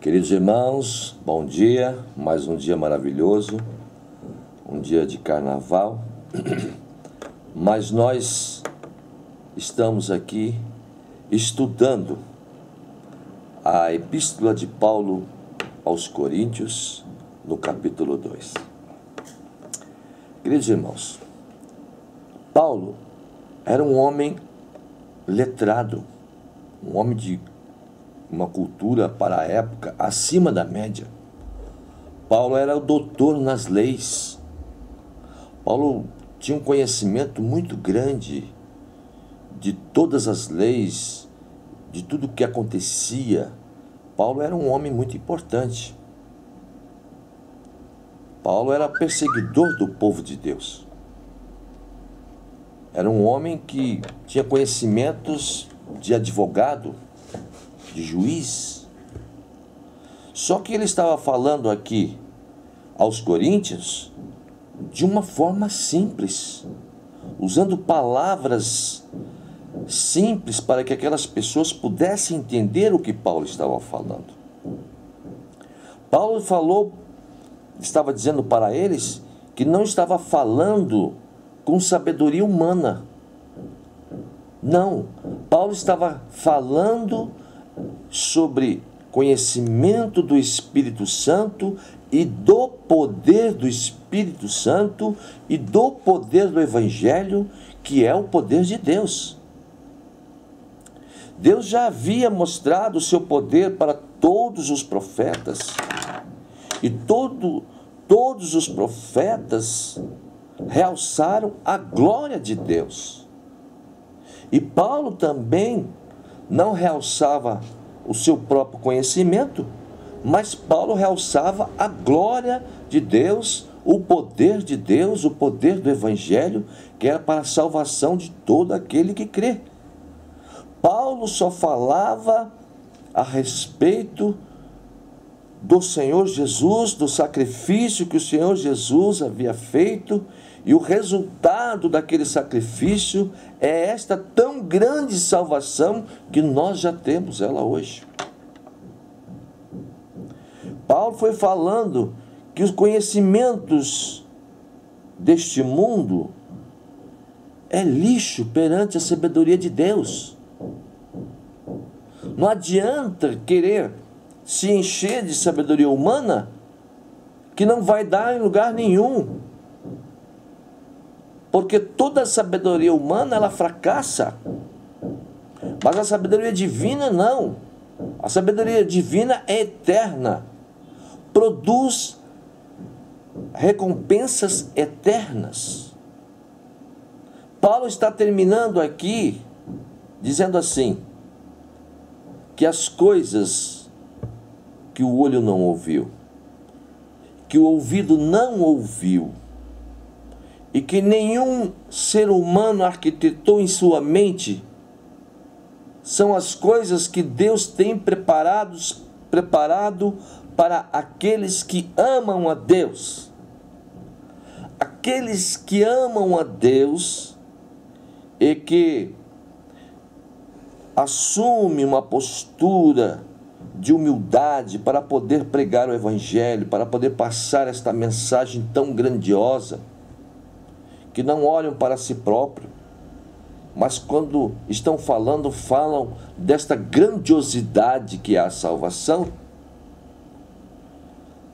Queridos irmãos, bom dia, mais um dia maravilhoso, um dia de carnaval, mas nós estamos aqui estudando a Epístola de Paulo aos Coríntios, no capítulo 2. Queridos irmãos, Paulo era um homem letrado, um homem de uma cultura para a época acima da média. Paulo era o doutor nas leis. Paulo tinha um conhecimento muito grande de todas as leis, de tudo o que acontecia. Paulo era um homem muito importante. Paulo era perseguidor do povo de Deus. Era um homem que tinha conhecimentos de advogado, de juiz. Só que ele estava falando aqui aos coríntios de uma forma simples, usando palavras simples para que aquelas pessoas pudessem entender o que Paulo estava falando. Paulo estava dizendo para eles que não estava falando com sabedoria humana. Não, Paulo estava falando sobre conhecimento do Espírito Santo e do poder do Espírito Santo e do poder do Evangelho, que é o poder de Deus. Deus já havia mostrado o seu poder para todos os profetas, e todos os profetas realçaram a glória de Deus. E Paulo também não realçava o seu próprio conhecimento, mas Paulo realçava a glória de Deus, o poder de Deus, o poder do Evangelho, que era para a salvação de todo aquele que crê. Paulo só falava a respeito do Senhor Jesus, do sacrifício que o Senhor Jesus havia feito, e o resultado daquele sacrifício é esta tão grande salvação que nós já temos ela hoje. Paulo foi falando que os conhecimentos deste mundo é lixo perante a sabedoria de Deus. Não adianta querer se encher de sabedoria humana, que não vai dar em lugar nenhum. Porque toda a sabedoria humana, ela fracassa. Mas a sabedoria divina não. A sabedoria divina é eterna. Produz recompensas eternas. Paulo está terminando aqui dizendo assim, que as coisas que o olho não ouviu, que o ouvido não ouviu, e que nenhum ser humano arquitetou em sua mente, são as coisas que Deus tem preparado para aqueles que amam a Deus. Aqueles que amam a Deus e que assumem uma postura de humildade para poder pregar o Evangelho, para poder passar esta mensagem tão grandiosa, que não olham para si próprio, mas quando estão falando, falam desta grandiosidade que é a salvação.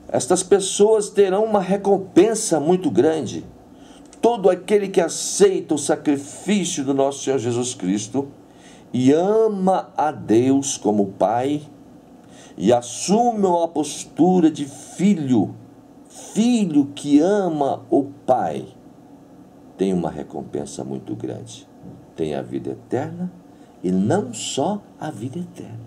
Estas pessoas terão uma recompensa muito grande. Todo aquele que aceita o sacrifício do nosso Senhor Jesus Cristo e ama a Deus como Pai, e assume uma postura de filho que ama o Pai, tem uma recompensa muito grande. Tem a vida eterna, e não só a vida eterna,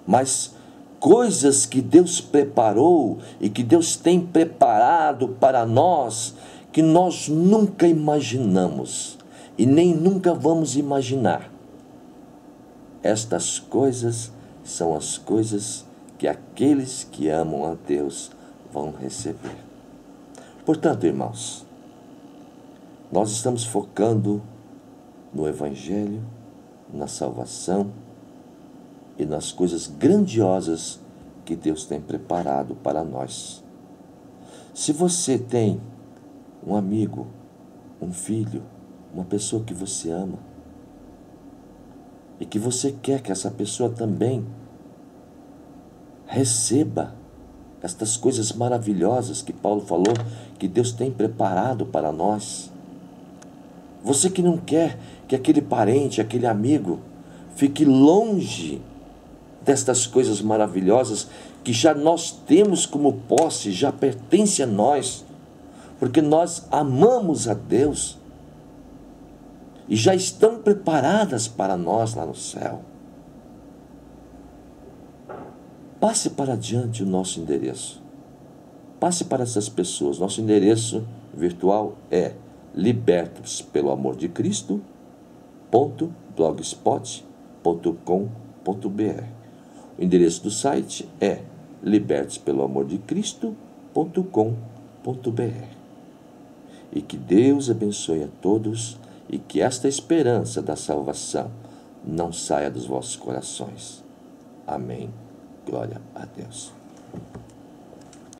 mas coisas que Deus preparou e que Deus tem preparado para nós, que nós nunca imaginamos e nem nunca vamos imaginar. Estas coisas são as coisas que aqueles que amam a Deus vão receber. Portanto, irmãos, nós estamos focando no Evangelho, na salvação e nas coisas grandiosas que Deus tem preparado para nós. Se você tem um amigo, um filho, uma pessoa que você ama, e que você quer que essa pessoa também receba estas coisas maravilhosas que Paulo falou, que Deus tem preparado para nós. Você que não quer que aquele parente, aquele amigo, fique longe destas coisas maravilhosas que já nós temos como posse, já pertence a nós, porque nós amamos a Deus e já estão preparadas para nós lá no céu. Passe para diante o nosso endereço. Passe para essas pessoas. Nosso endereço virtual é libertospeloamordecristo.blogspot.com.br. O endereço do site é libertospeloamordecristo.com.br. E que Deus abençoe a todos e que esta esperança da salvação não saia dos vossos corações. Amém. Glória a Deus.